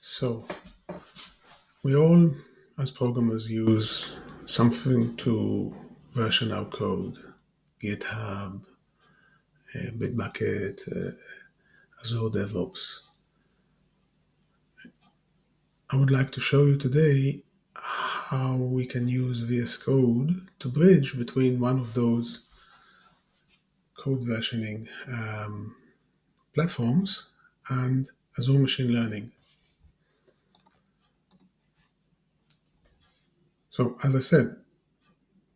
So we all, as programmers, use something to version our code. GitHub, Bitbucket, Azure DevOps. I would like to show you today how we can use VSCode to bridge between one of those code versioning platforms and Azure Machine Learning. So as I said,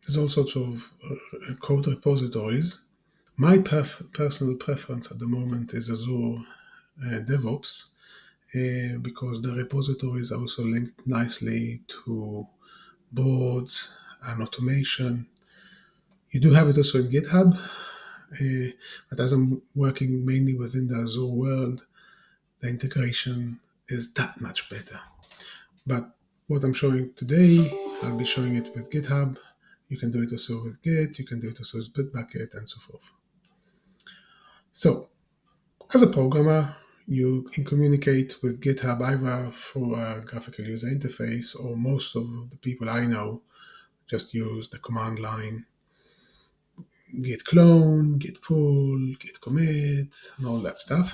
there's all sorts of code repositories. My personal preference at the moment is Azure DevOps because the repositories are also linked nicely to boards and automation. You do have it also in GitHub, but as I'm working mainly within the Azure world, the integration is that much better. But what I'm showing today, I'll be showing it with GitHub. You can do it also with Git, you can do it also with Bitbucket, and so forth. So, as a programmer, you can communicate with GitHub either through a graphical user interface, or most of the people I know just use the command line git clone, git pull, git commit, and all that stuff.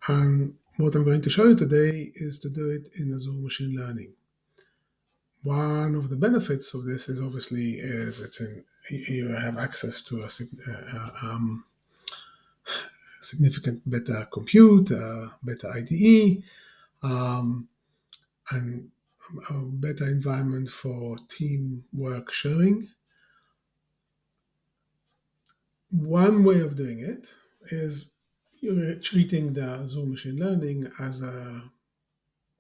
And what I'm going to show you today is to do it in Azure Machine Learning. One of the benefits of this is obviously you have access to a significant better compute, better IDE, and a better environment for teamwork sharing. One way of doing it is you're treating the Azure Machine Learning as a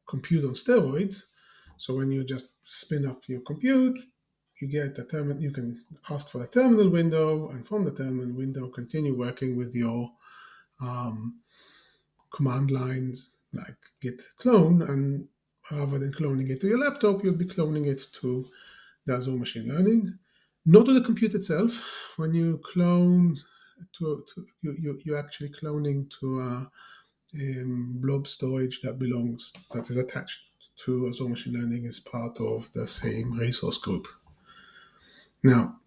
compute on steroids. So when you just spin up your compute, you get a terminal. You can ask for a terminal window, and from the terminal window, continue working with your command lines like git clone. And rather than cloning it to your laptop, you'll be cloning it to the Azure Machine Learning, not to the compute itself. When you clone you're actually cloning to a blob storage that is attached to Azure Machine Learning as part of the same resource group. Now,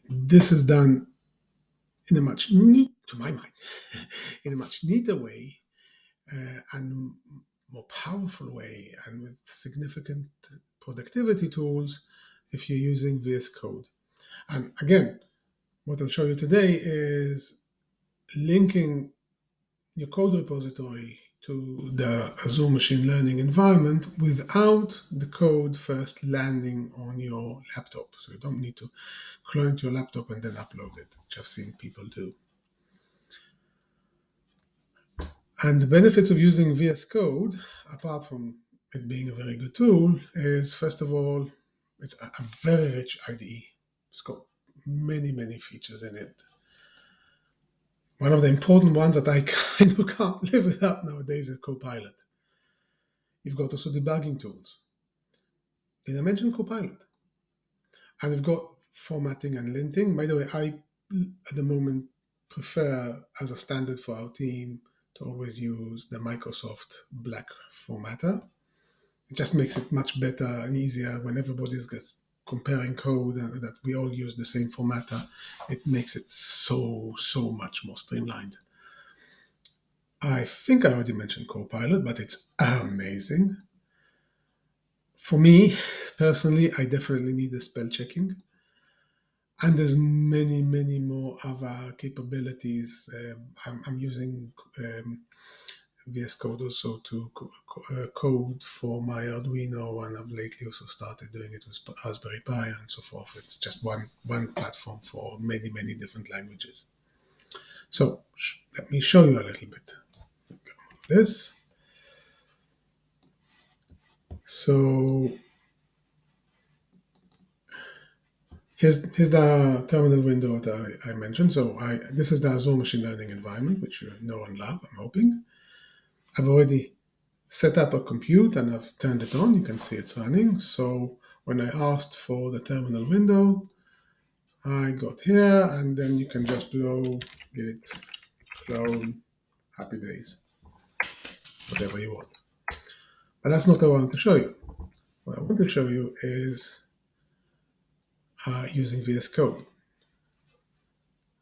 this is done in a much to my mind, in a much neater way and more powerful way, and with significant productivity tools if you're using VSCode. And again, what I'll show you today is linking your code repository to the Azure Machine Learning environment without the code first landing on your laptop. So you don't need to clone to your laptop and then upload it, which I've seen people do. And the benefits of using VS Code, apart from it being a very good tool, is first of all, it's a very rich IDE. It's got many, many features in it. One of the important ones that I kind of can't live without nowadays is Copilot. You've got also debugging tools. Did I mention Copilot? And you've got formatting and linting. By the way, I, at the moment, prefer as a standard for our team to always use the Microsoft Black formatter. It just makes it much better and easier when everybody's comparing code and that we all use the same formatter. It makes it so much more streamlined. I think I already mentioned Copilot, but it's amazing. For me, personally, I definitely need the spell checking. And there's many, many more other capabilities. I'm using VS Code also to code for my Arduino, and I've lately also started doing it with Raspberry Pi and so forth. It's just one platform for many, many different languages. So let me show you a little bit. This. So here's the terminal window that I mentioned. So this is the Azure Machine Learning environment, which you know and love, I'm hoping. I've already set up a compute and I've turned it on. You can see it's running. So when I asked for the terminal window, I got here, and then you can just go git clone happy days, whatever you want. But that's not what I want to show you. What I want to show you is using VS Code.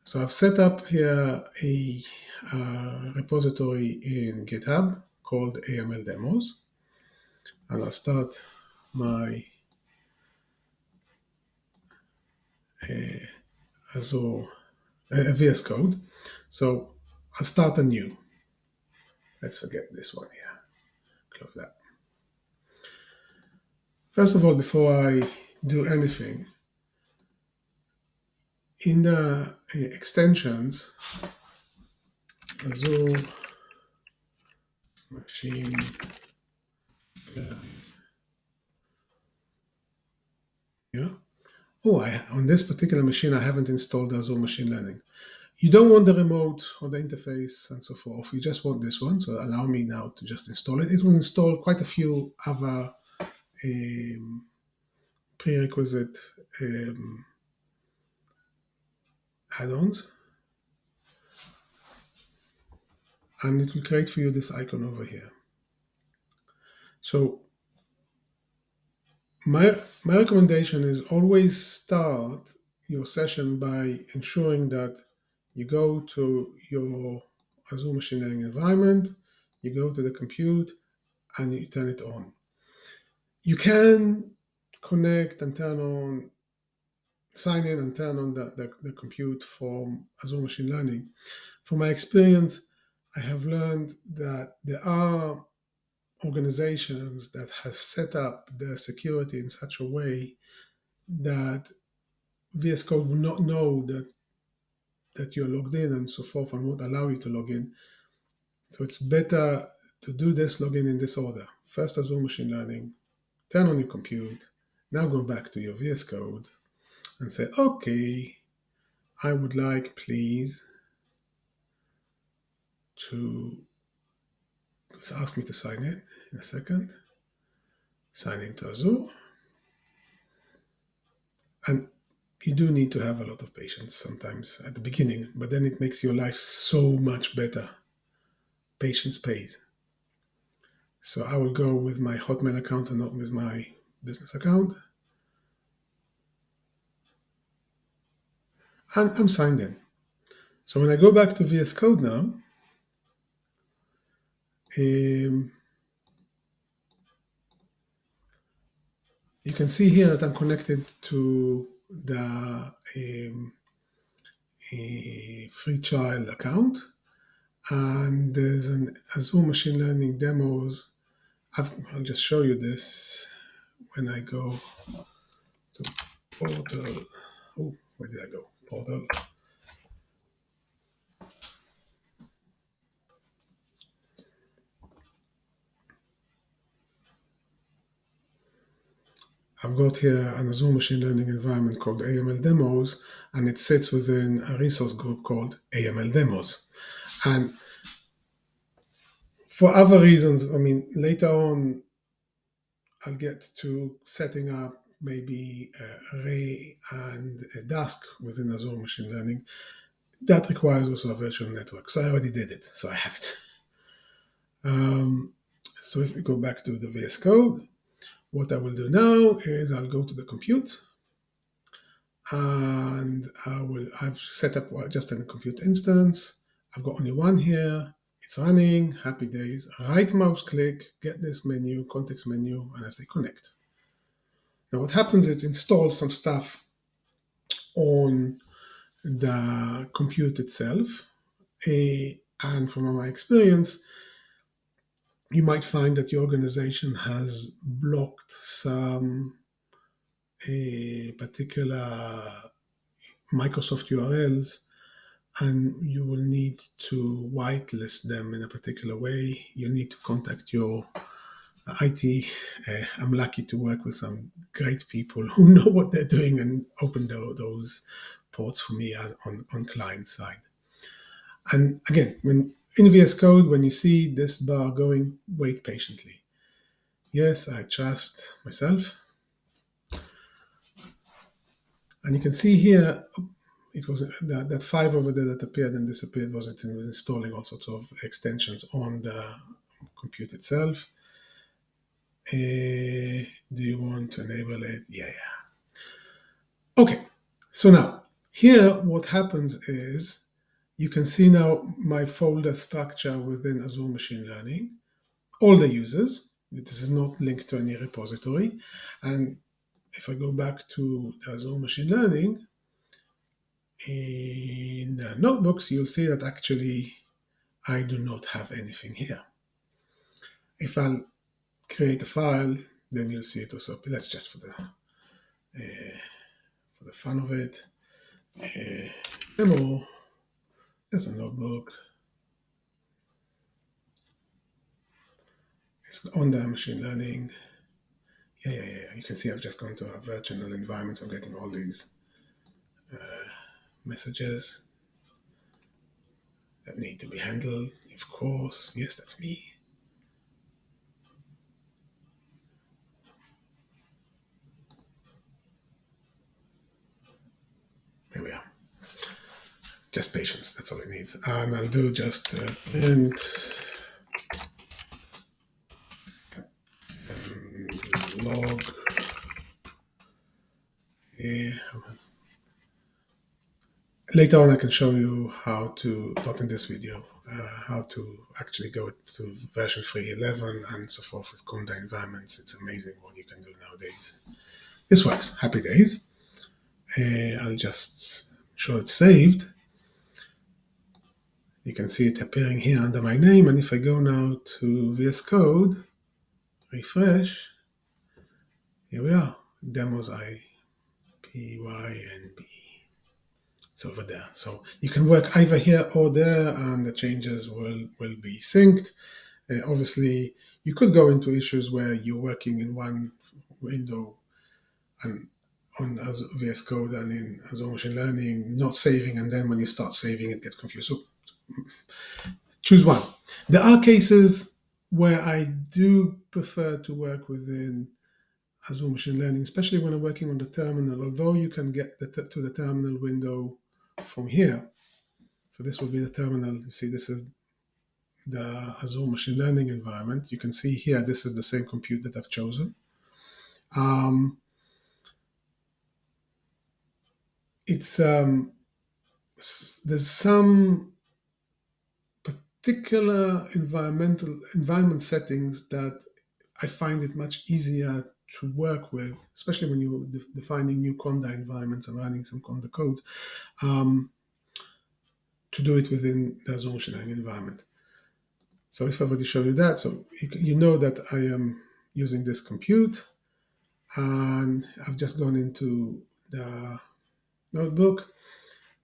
So I've set up here a repository in GitHub called AML Demos, and I'll start my Azure VS Code. So I'll start anew. Let's forget this one here. Close that. First of all, before I do anything, in the extensions, Azure Machine Learning. Yeah. Oh, on this particular machine, I haven't installed Azure Machine Learning. You don't want the remote or the interface and so forth. You just want this one. So allow me now to just install it. It will install quite a few other prerequisite add-ons. And it will create for you this icon over here. So my recommendation is always start your session by ensuring that you go to your Azure Machine Learning environment, you go to the compute, and you turn it on. You can connect and sign in and turn on the compute from Azure Machine Learning. From my experience, I have learned that there are organizations that have set up their security in such a way that VS Code will not know that you're logged in and so forth and won't allow you to log in. So it's better to do this login in this order. First Azure Machine Learning, turn on your compute, now go back to your VS Code and say, okay, I would like please to ask me to sign in a second. Sign into Azure. And you do need to have a lot of patience sometimes at the beginning, but then it makes your life so much better. Patience pays. So I will go with my Hotmail account and not with my business account. And I'm signed in. So when I go back to VS Code now, you can see here that I'm connected to the free trial account. And there's an Azure Machine Learning demos. I'll just show you this when I go to portal. Oh, where did I go? Portal. I've got here an Azure Machine Learning environment called AML Demos, and it sits within a resource group called AML Demos. And for other reasons, I mean, later on, I'll get to setting up maybe Ray and a Dask within Azure Machine Learning. That requires also a virtual network. So I already did it, so I have it. So if we go back to the VS Code, what I will do now is I'll go to the compute, and I've set up just a compute instance. I've got only one here. It's running, happy days. Right mouse click, get this menu, context menu, and I say connect. Now what happens is it installs some stuff on the compute itself. And from my experience, you might find that your organization has blocked some particular Microsoft URLs, and you will need to whitelist them in a particular way. You need to contact your IT. I'm lucky to work with some great people who know what they're doing and open those ports for me on client side. And again, when in VS Code, when you see this bar going, wait patiently. Yes, I trust myself. And you can see here, it was that 5 over there that appeared and disappeared was it was installing all sorts of extensions on the compute itself. Do you want to enable it? Yeah. Okay, so now here what happens is you can see now my folder structure within Azure Machine Learning, all the users. This is not linked to any repository. And if I go back to the Azure Machine Learning, in the notebooks, you'll see that actually I do not have anything here. If I'll create a file, then you'll see it also. Let's just for the fun of it, demo. There's a notebook. It's on the machine learning. Yeah. You can see I've just gone to a virtual environment. So I'm getting all these messages that need to be handled. Of course, yes, that's me. Here we are. Just patience, that's all it needs. And I'll do just print log. Yeah. Later on, I can show you how to, not in this video, how to actually go to version 3.11 and so forth with Conda environments. It's amazing what you can do nowadays. This works. Happy days. I'll just show it's saved. You can see it appearing here under my name. And if I go now to VSCode, refresh, here we are. Demos I, P, Y, and B. It's over there. So you can work either here or there, and the changes will be synced. Obviously, you could go into issues where you're working in one window and on VSCode and in Azure Machine Learning, not saving, and then when you start saving, it gets confused. So choose one. There are cases where I do prefer to work within Azure Machine Learning, especially when I'm working on the terminal, although you can get to the terminal window from here. So this will be the terminal. You see, this is the Azure Machine Learning environment. You can see here, this is the same compute that I've chosen. There's some particular environment settings that I find it much easier to work with, especially when you're defining new Conda environments and running some Conda code, to do it within the Azure Machine Learning environment. So if I already showed you that, so you know that I am using this compute, and I've just gone into the notebook.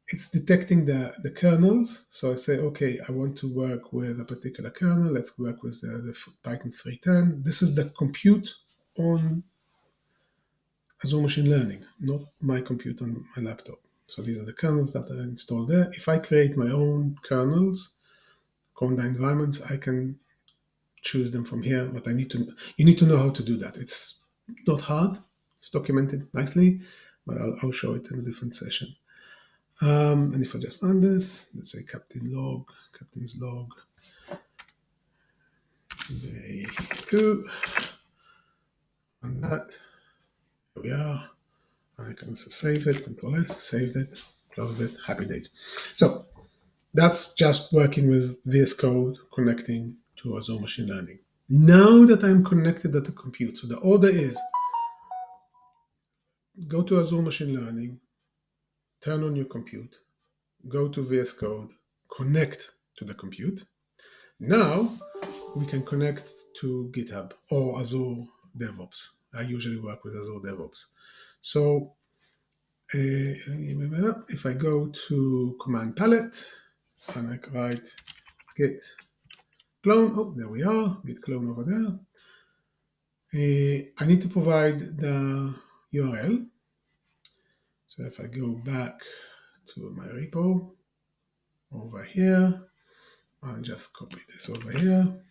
It's detecting the kernels. So I say, okay, I want to work with a particular kernel. Let's work with the Python 3.10. This is the compute on Azure Machine Learning, not my compute on my laptop. So these are the kernels that are installed there. If I create my own kernels, Conda environments, I can choose them from here. But you need to know how to do that. It's not hard. It's documented nicely, but I'll show it in a different session. And if I just run this, let's say captain's log, day 2, and that, here we are. I can also save it, Control S, saved it, close it, happy days. So that's just working with VS Code connecting to Azure Machine Learning. Now that I'm connected to the compute, so the order is go to Azure Machine Learning, turn on your compute, go to VS Code, connect to the compute. Now we can connect to GitHub or Azure DevOps. I usually work with Azure DevOps. So if I go to command palette and I write git clone, oh, there we are, git clone over there. I need to provide the URL. So if I go back to my repo over here, I'll just copy this over here.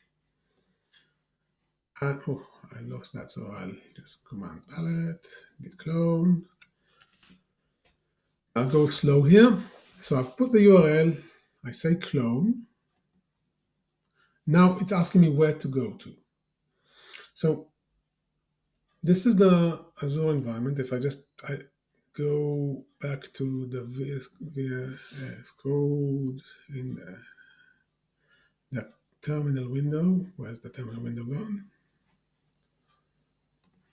And oh, I lost that, so I'll just command palette, git clone. I'll go slow here. So I've put the URL, I say clone. Now it's asking me where to go to. So this is the Azure environment. If I go back to the VS Code in the terminal window, where's the terminal window gone?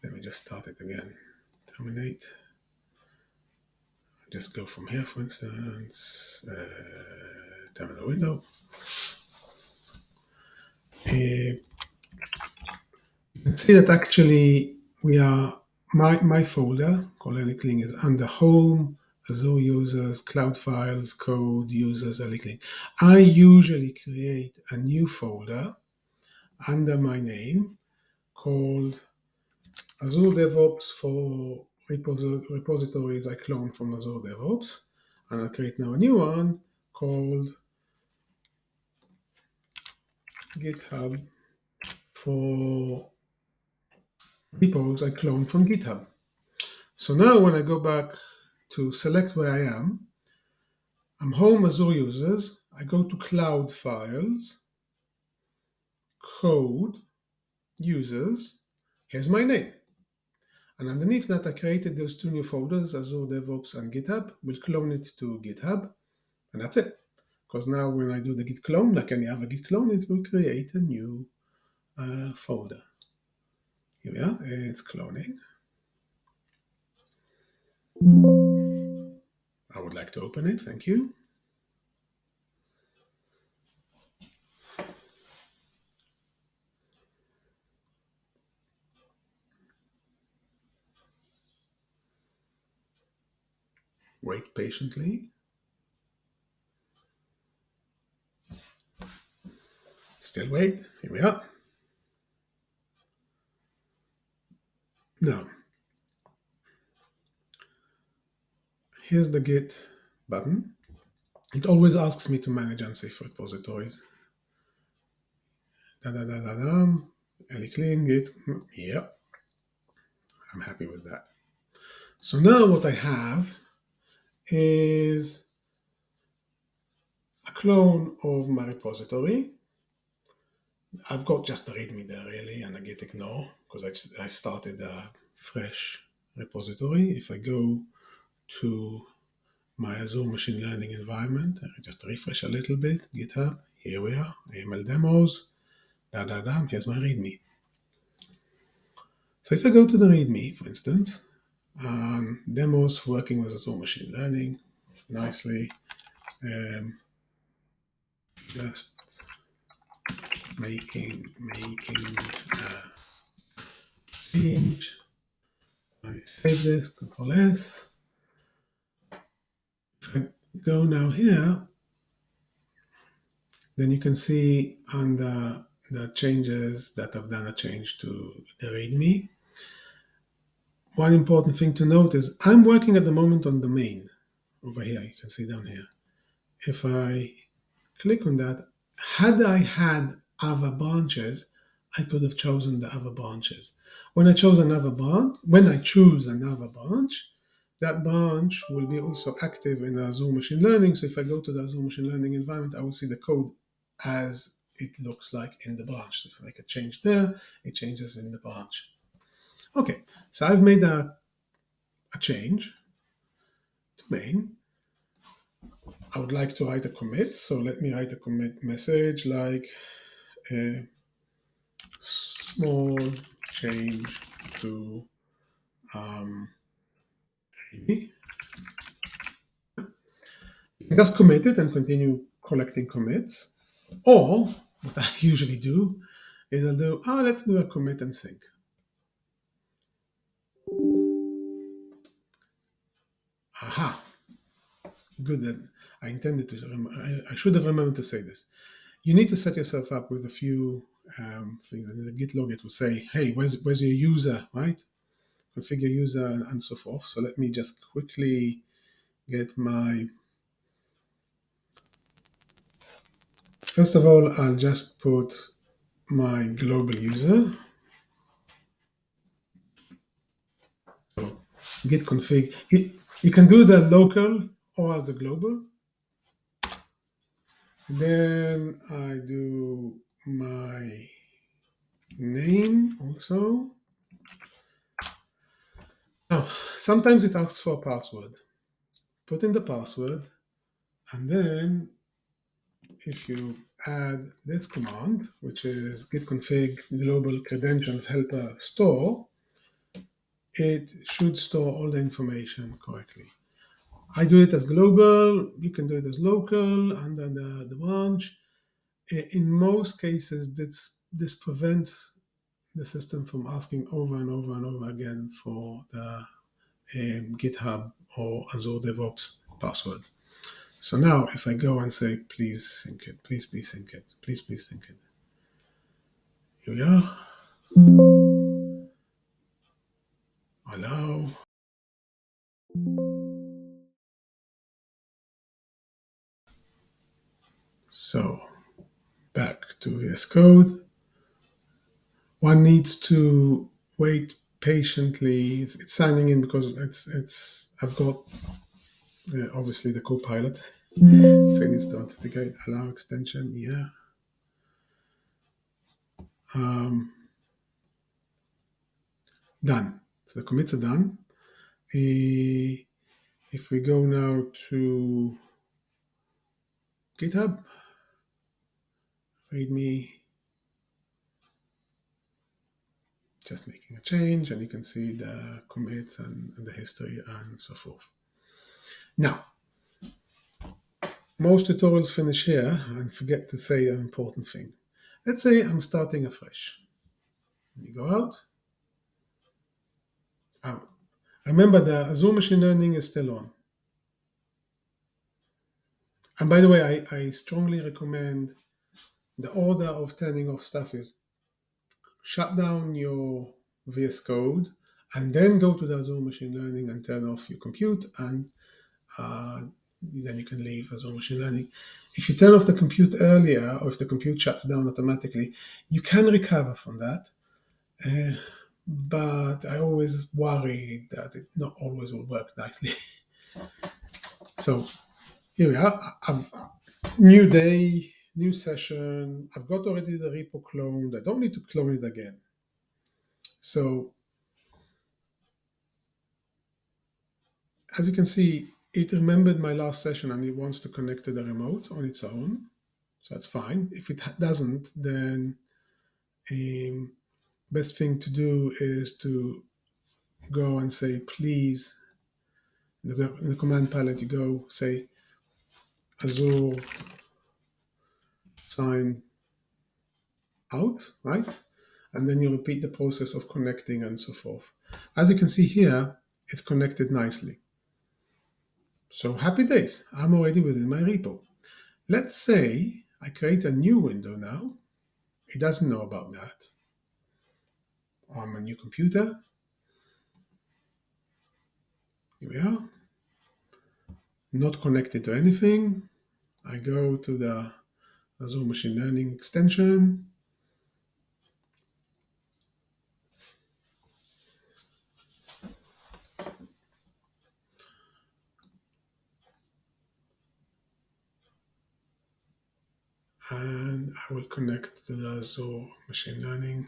Let me just start it again. Terminate. I'll just go from here, for instance. Terminal window. You can see that actually we are my folder called Elikling is under Home, Azure Users, Cloud Files, Code, Users, Elikling. I usually create a new folder under my name called Azure DevOps for repositories I cloned from Azure DevOps. And I'll create now a new one called GitHub for repos I cloned from GitHub. So now when I go back to select where I am, I'm home Azure users. I go to cloud files, code, users. Here's my name. And underneath that, I created those two new folders, Azure DevOps and GitHub. We'll clone it to GitHub, and that's it. Because now when I do the git clone, like any other git clone, it will create a new folder. Here we are, it's cloning. I would like to open it, thank you. Wait patiently. Still wait, here we are. Now, here's the Git button. It always asks me to manage unsafe repositories. Elikling, Git, yep, I'm happy with that. So now what I have is a clone of my repository. I've got just the README there really, and a git ignore because I started a fresh repository. If I go to my Azure Machine Learning environment, I just refresh a little bit, GitHub, here we are, AML demos, here's my README. So if I go to the README, for instance, demos working with Azure Machine Learning, nicely, just making change. I save this, Control S. If I go now here, then you can see under the changes that I've done a change to the README. One important thing to note is I'm working at the moment on the main over here. You can see down here. If I click on that, had I had other branches, I could have chosen the other branches. When I choose another branch, that branch will be also active in Azure Machine Learning. So if I go to the Azure Machine Learning environment, I will see the code as it looks like in the branch. So if I make a change there, it changes in the branch. Okay, so I've made a change to main. I would like to write a commit. So let me write a commit message like a small change to you can just commit it and continue collecting commits. Or what I usually do is I'll do, let's do a commit and sync. Aha, good then. I intended to, I should have remembered to say this. You need to set yourself up with a few things. In the git log, it will say, hey, where's your user, right? Configure user and so forth. So let me just quickly get my, first of all, I'll just put my global user. So git config, You can do the local or the global. Then I do my name also. Now, sometimes it asks for a password. Put in the password, and then if you add this command, which is git config global credentials helper store, it should store all the information correctly. I do it as global. You can do it as local under the branch. In most cases, this prevents the system from asking over and over and over again for the GitHub or Azure DevOps password. So now if I go and say, please sync it, please sync it, please sync it. Here we are. Allow. So back to VS Code. One needs to wait patiently. It's signing in because I've got obviously the Copilot. So it needs to authenticate, allow extension, yeah. Done. So the commits are done. If we go now to GitHub, readme, just making a change, and you can see the commits and the history and so forth. Now, most tutorials finish here and forget to say an important thing. Let's say I'm starting afresh. You go out. Remember, the Azure Machine Learning is still on. And by the way, I strongly recommend the order of turning off stuff is shut down your VS Code and then go to the Azure Machine Learning and turn off your compute, and then you can leave Azure Machine Learning. If you turn off the compute earlier, or if the compute shuts down automatically, you can recover from that. But I always worry that it not always will work nicely. So here we are. New day, new session. I've got already the repo cloned. I don't need to clone it again. So as you can see, it remembered my last session and it wants to connect to the remote on its own. So that's fine. If it doesn't, then best thing to do is to go and say, please, in the command palette, you go say Azure sign out, right? And then you repeat the process of connecting and so forth. As you can see here, it's connected nicely. So happy days, I'm already within my repo. Let's say I create a new window now. It doesn't know about that. On my new computer. Here we are. Not connected to anything. I go to the Azure Machine Learning extension. And I will connect to the Azure Machine Learning.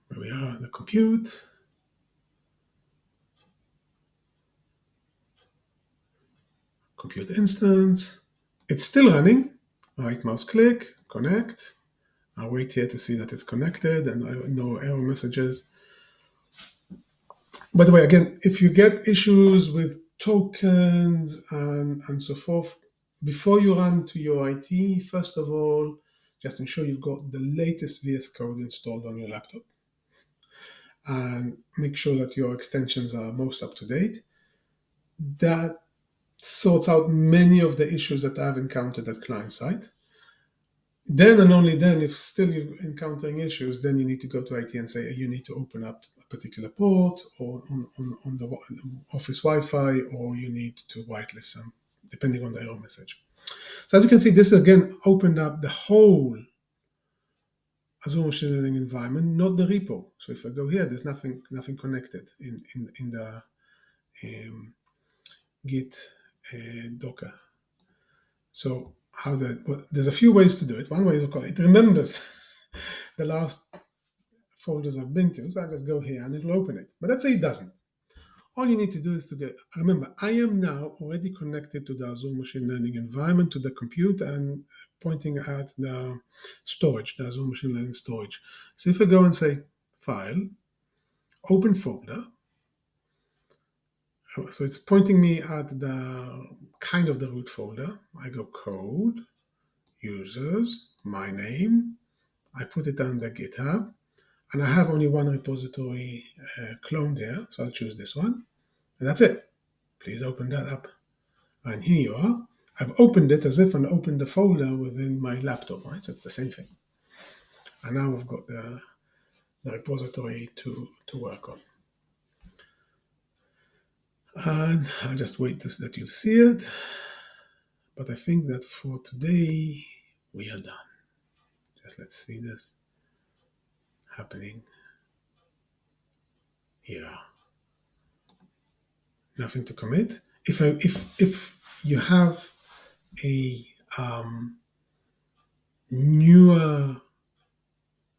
Where we are, the compute. Compute instance. It's still running. Right mouse click, connect. I'll wait here to see that it's connected and no error messages. By the way, again, if you get issues with tokens and so forth, before you run to your IT, first of all, just ensure you've got the latest VS Code installed on your laptop and make sure that your extensions are most up to date. That sorts out many of the issues that I've encountered at client side. Then and only then, if still you're encountering issues, then you need to go to IT and say you need to open up a particular port or on the office Wi-Fi, or you need to whitelist some, depending on the error message. So as you can see, this again opened up the whole Azure Machine Learning environment, not the repo. So if I go here, there's nothing connected in the Git Docker. So there's a few ways to do it. One way is, of course, it remembers the last folders I've been to. So I just go here and it'll open it. But let's say it doesn't. All you need to do is to remember, I am now already connected to the Azure Machine Learning environment, to the compute, and pointing at the storage, the Azure Machine Learning storage. So if I go and say File, Open Folder, so it's pointing me at the kind of the root folder. I go Code, Users, my name. I put it under GitHub, and I have only one repository cloned here, so I'll choose this one, and that's it. Please open that up. And here you are. I've opened it as if I opened the folder within my laptop, right? So it's the same thing. And now I've got the repository to work on. And I'll just wait that you see it. But I think that for today, we are done. Just let's see this happening. Here. Nothing to commit. If you have a newer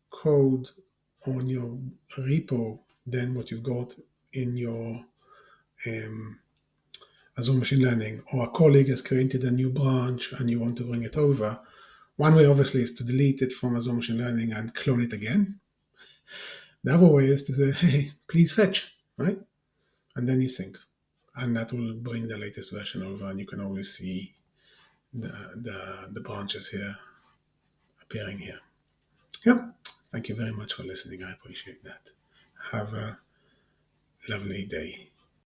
code on your repo than what you've got in your Azure Machine Learning, or a colleague has created a new branch and you want to bring it over, one way obviously is to delete it from Azure Machine Learning and clone it again. The other way is to say, hey, please fetch, right? And then you sync. And that will bring the latest version over, and you can always see the branches here appearing here. Yeah. Thank you very much for listening. I appreciate that. Have a lovely day.